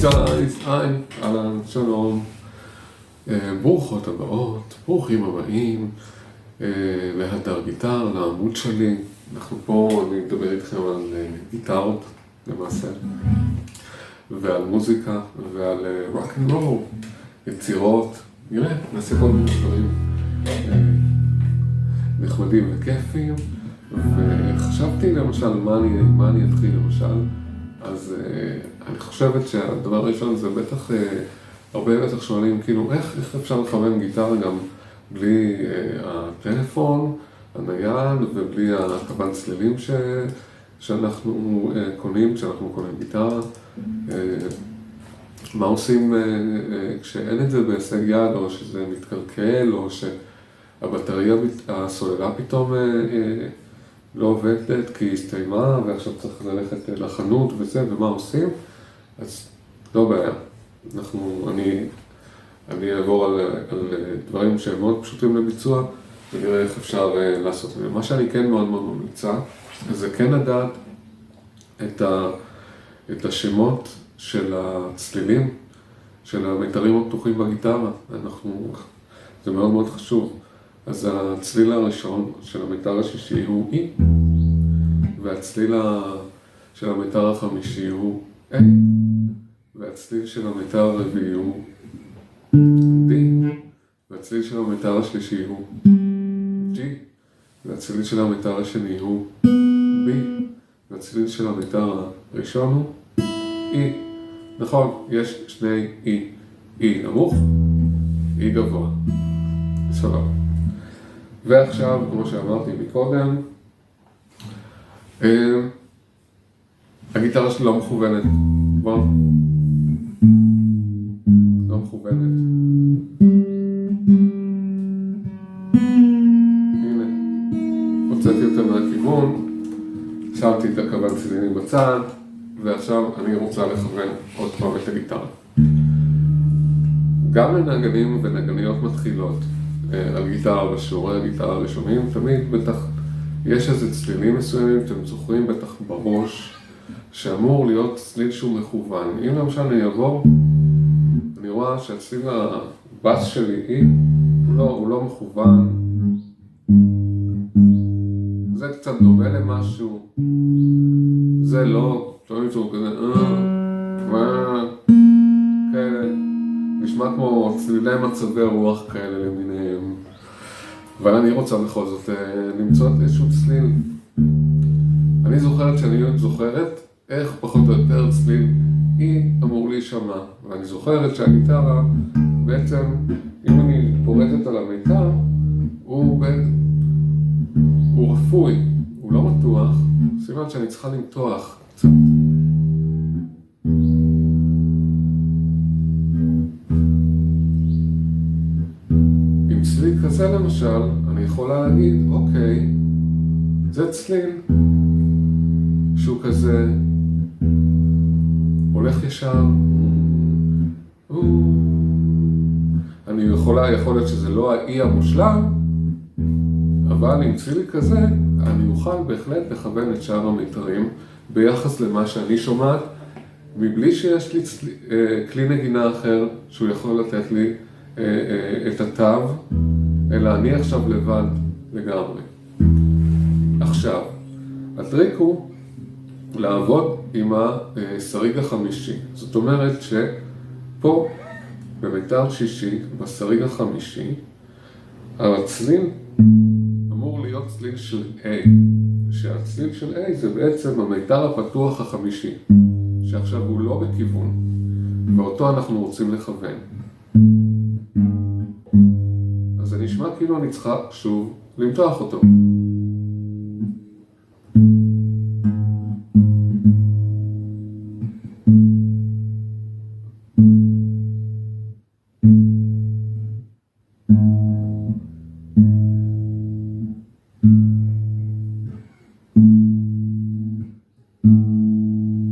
גייז, היי, אהלן, שלום, ברוכות הבאות, ברוכים הבאים להדר גיטר, לעמוד שלי. אנחנו פה, אני מדבר איתכם על גיטרות למעשה, ועל מוזיקה, ועל רוק אנד רול, יצירות, נראה, נעשה כל מיני דברים נחמדים וכיפים. וחשבתי למשל, מה אני אתחיל למשל, אז אני חושבת שהדבר הראשון זה בטח, הרבה בטח שואלים כאילו איך אפשר לכוון גיטרה גם בלי הטלפון, הנייד ובלי הכוון צלילים שאנחנו קונים כשאנחנו קונים גיטרה. מה עושים כשאין את זה בהישג יד, או שזה מתקלקל, או שהבטריה הסוללה פתאום לא עובדת כי היא הסתיימה ועכשיו צריך ללכת לחנות וזה, ומה עושים? אז לא בעיה. אני אעבור על דברים שהם מאוד פשוטים לביצוע ונראה איך אפשר לעשות. מה שאני כן מאוד מאוד ממליצה זה כן לדעת את השמות של הצלילים, של המיתרים הפתוחים בגיטרה. זה מאוד מאוד חשוב. אז הצליל הראשון של המיתר השישי הוא E, והצליל של המיתר החמישי הוא A, והצליל של המיתר הרביעי הוא D, והצליל של המיתר השלישי הוא G, והצליל של המיתר השני הוא B, והצליל של המיתר הראשון הוא E. נכון, יש שני E, E נמוך, E גבוה. סבבה. ועכשיו, כמו שאמרתי מקודם, הגיטרה שלי לא מכוונת, בואו, לא מכוונת. הנה, הוצאתי אותה מהכיוון, שמתי את הכוון צלילים בצד, ועכשיו אני רוצה לכוון עוד פעם את הגיטרה. גם לנגנים ונגניות מתחילות, על גיטרה בשיעורי הגיטרה הראשונים, תמיד בטח יש איזה צלילים מסוימים, אתם זוכרים בטח בראש, שאמור להיות צליל שהוא מכוון. אם למשל אני אעבור, אני רואה שהצליל הבאס שלי הוא לא מכוון. זה קצת דומה למשהו, זה לא, תמיד הוא כזה, כאלה. נשמע כמו צלילי מצבי רוח כאלה למיניהם. אבל אני רוצה בכל זאת למצוא איזשהו צליל. אני זוכרת שאני זוכרת איך פחות או יותר צליל אמור להישמע. ואני זוכרת שהגיטרה בעצם, אם אני פורטת על המיתר, הוא רפוי, הוא לא מתוח. סימן שאני צריכה למתוח קצת. צליל כזה למשל, אני יכולה להגיד, אוקיי, זה צליל שהוא כזה הולך ישר. אני יכול להיות שזה לא האי המושלם, אבל עם צליל כזה, אני אוכל בהחלט לכוון את שאר המיתרים ביחס למה שאני שומעת, מבלי שיש לי כלי נגינה אחר שהוא יכול לתת לי את התו, אלא אני עכשיו לבד לגמרי. עכשיו, הטריק הוא לעבוד עם השריג החמישי. זאת אומרת שפה, במיתר שישי, בשריג החמישי, הצליל אמור להיות צליל של A. שהצליל של A זה בעצם המיתר הפתוח החמישי, שעכשיו הוא לא בכיוון, ואותו אנחנו רוצים לכוון. אז זה נשמע כאילו אני צריכה שוב למתוח אותו.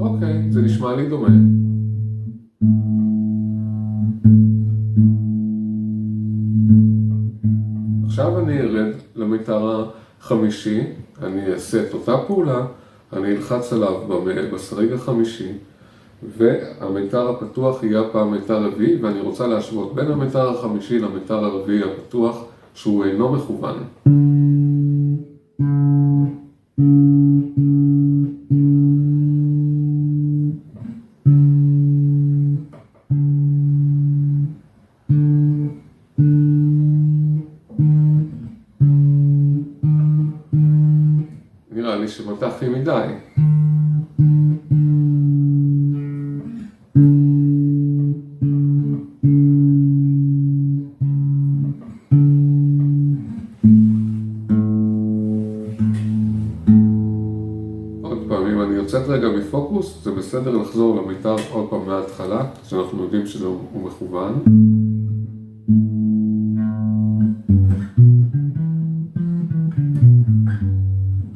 אוקיי, זה נשמע לי דומה. עכשיו אני ארד למיתר החמישי, אני אעשה את אותה פעולה, אני אלחץ עליו בשריג החמישי, והמיתר הפתוח יהיה הפעם מיתר רביעי, ואני רוצה להשוות בין המיתר החמישי למיתר הרביעי הפתוח, שהוא אינו מכוון. נראה לי שמתחתי מדי. עוד פעם, אם אני יוצאת רגע מפוקוס, זה בסדר לחזור למיתר עוד פעם מההתחלה, שאנחנו יודעים שהוא מכוון.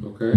אוקיי?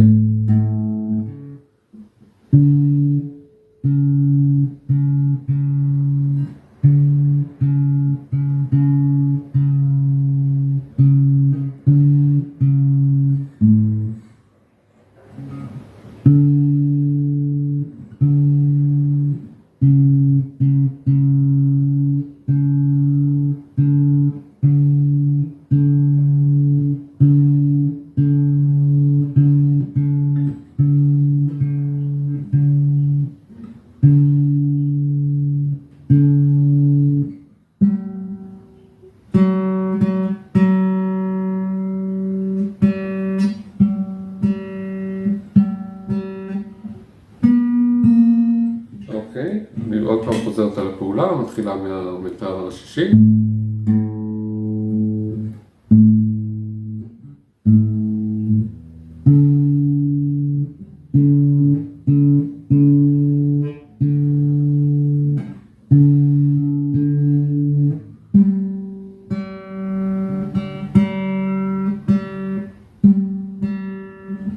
אני עוד פעם חוזרת על הפעולה, מתחילה מהמיתר השישי.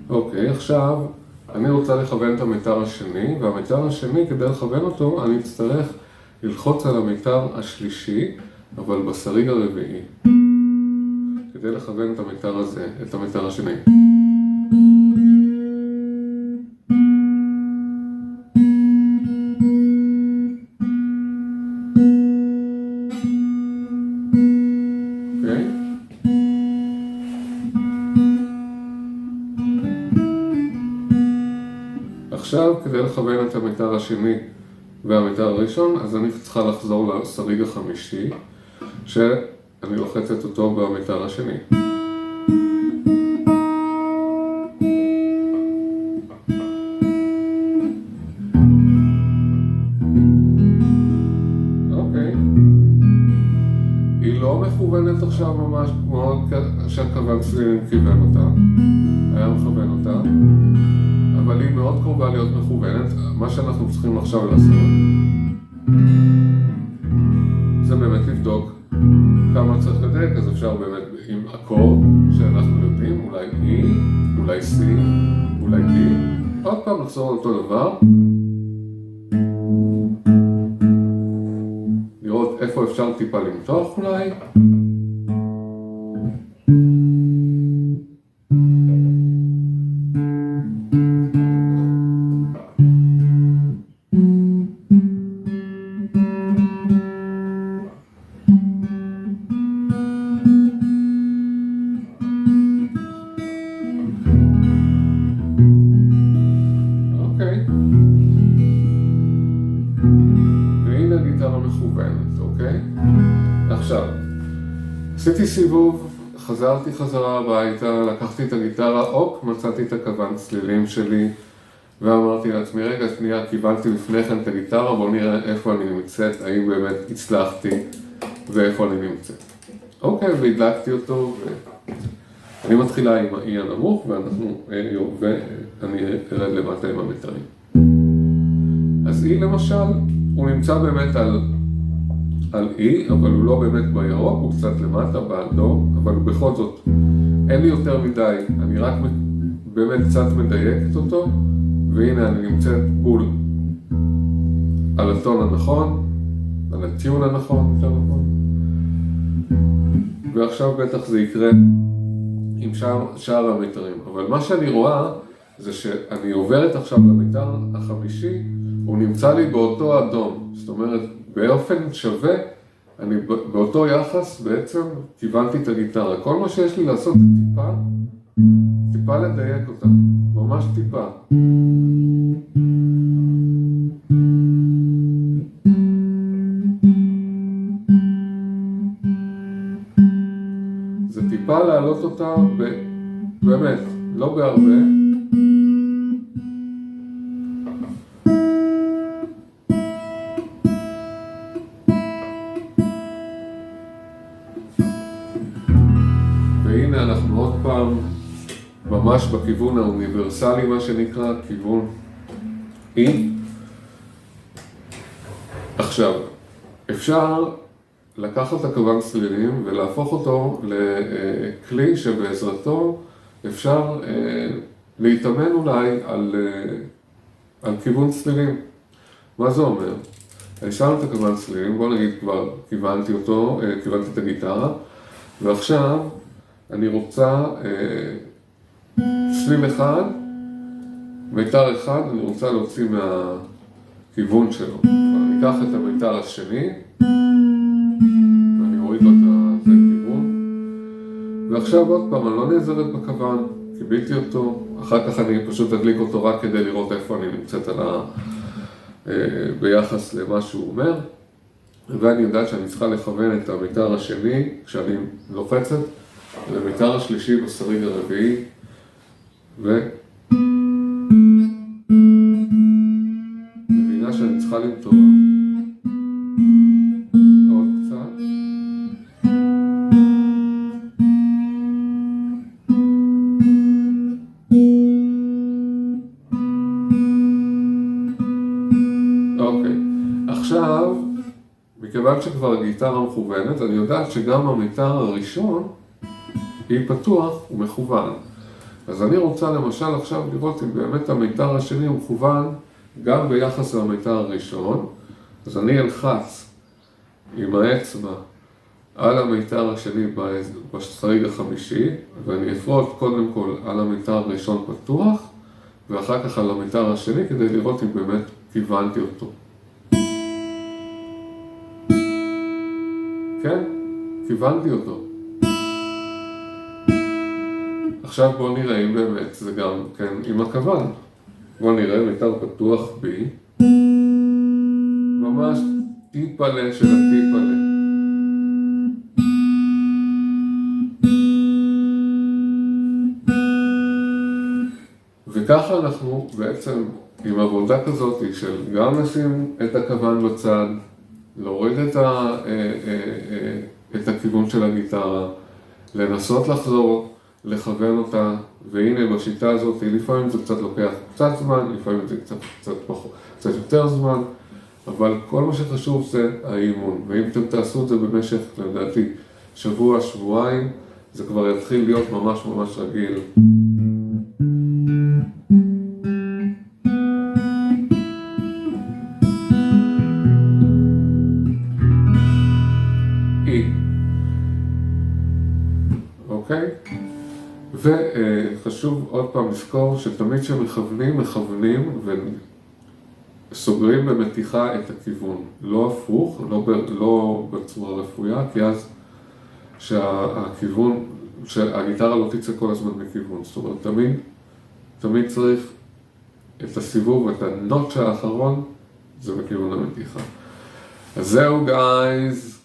אוקיי, עכשיו אני רוצה לכוון את המיתר השני, והמיתר השני, כדי לכוון אותו, אני אצטרך ללחוץ על המיתר השלישי, אבל בשריג הרביעי, כדי לכוון את המיתר הזה, את המיתר השני. אוקיי? עכשיו, כדי לכוון את המיתר השני והמיתר הראשון, אז אני צריכה לחזור לשריג החמישי, שאני לוחצת אותו במיתר השני. אוקיי. היא לא מכוונת עכשיו ממש כמו שהכוון צלילים כיוון אותה. היה מכוון אותה. אבל היא מאוד קרובה להיות מכוונת. מה שאנחנו צריכים עכשיו לעשות זה באמת לבדוק כמה צריך לדייק. אז אפשר באמת עם אקורד שאנחנו יודעים, אולי E, אולי C, אולי D. עוד פעם לחזור על אותו דבר, לראות איפה אפשר טיפה למתוח אולי. והנה גיטרה מכוונת, אוקיי? עכשיו, עשיתי סיבוב, חזרתי חזרה הביתה, לקחתי את הגיטרה, אופ, מצאתי את הכוון צלילים שלי, ואמרתי לעצמי, רגע, שנייה, קיבלתי לפני כן את הגיטרה, בואו נראה איפה אני נמצאת, האם באמת הצלחתי ואיפה אני נמצאת. אוקיי, והדלקתי אותו, ואני מתחילה עם ה-E הנמוך, ואני ארד למטה עם המיתרים. אז E למשל, הוא נמצא באמת על E, אבל הוא לא באמת בירוק, הוא קצת למטה, באדום, אבל בכל זאת, אין לי יותר מדי, אני רק באמת קצת מדייקת אותו, והנה אני נמצאת בול על הטון הנכון, על הטיון הנכון, יותר נכון. ועכשיו בטח זה יקרה עם שאר המיתרים, אבל מה שאני רואה זה שאני עוברת עכשיו למיתר החמישי, הוא נמצא לי באותו אדום, זאת אומרת, באופן שווה, אני באותו יחס בעצם כיוונתי את הגיטרה. כל מה שיש לי לעשות זה טיפה לדייק אותה, ממש טיפה. זה טיפה להעלות אותה באמת, לא בהרבה. והנה אנחנו עוד פעם ממש בכיוון האוניברסלי, מה שנקרא, כיוון E. עכשיו, אפשר לקחת את הכוון צלילים ולהפוך אותו לכלי שבעזרתו אפשר להתאמן אולי על כיוון צלילים. מה זה אומר? אני שם את הכוון צלילים, בוא נגיד כבר כיוונתי את הגיטרה, ועכשיו אני רוצה צליל אחד, מיתר אחד, אני רוצה להוציא מהכיוון שלו. אני אקח את המיתר השני, ואני אוריד לו את הכיוון, ועכשיו עוד פעם, אני לא נעזרת בכוון, קיבלתי אותו, אחר כך אני פשוט אדליק אותו רק כדי לראות איפה אני נמצאת ביחס למה שהוא אומר, ואני יודעת שאני צריכה לכוון את המיתר השני כשאני לוחצת, למיתר השלישי בשריג הרביעי, מבינה שאני צריכה למתוח עוד קצת. אוקיי, עכשיו, מכיוון שכבר הגיטרה מכוונת, אני יודעת שגם המיתר הראשון היא פתוח ומכוון. אז אני רוצה למשל עכשיו לראות אם באמת המיתר השני הוא מכוון גם ביחס למיתר הראשון. אז אני אלחץ עם האצבע על המיתר השני בשריג החמישי, ואני אפרוט קודם כל על המיתר הראשון פתוח, ואחר כך על המיתר השני כדי לראות אם באמת כיוונתי אותו. כן, כיוונתי אותו. עכשיו בואו נראה אם באמת זה גם כן עם הכוון. בואו נראה מיתר פתוח בי. ממש טיפלה של הטיפלה. וככה אנחנו בעצם עם עבודה כזאת של גם לשים את הכוון בצד, להוריד את הכיוון של הגיטרה, לנסות לחזור, לכוון אותה, והנה בשיטה הזאת, לפעמים זה קצת לוקח קצת זמן, לפעמים זה קצת יותר זמן, אבל כל מה שחשוב זה האימון, ואם אתם תעשו את זה במשך, לדעתי, שבוע, שבועיים, זה כבר יתחיל להיות ממש ממש רגיל. אוקיי? וחשוב עוד פעם לזכור שתמיד כשמכוונים, מכוונים וסוגרים במתיחה את הכיוון. לא הפוך, לא בצורה רפויה, כי אז שהגיטרה לא תצא כל הזמן מכיוון. זאת אומרת, תמיד צריך את הסיבוב, את הנוטש האחרון, זה בכיוון המתיחה. אז זהו גייז,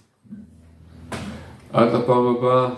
עד הפעם הבאה.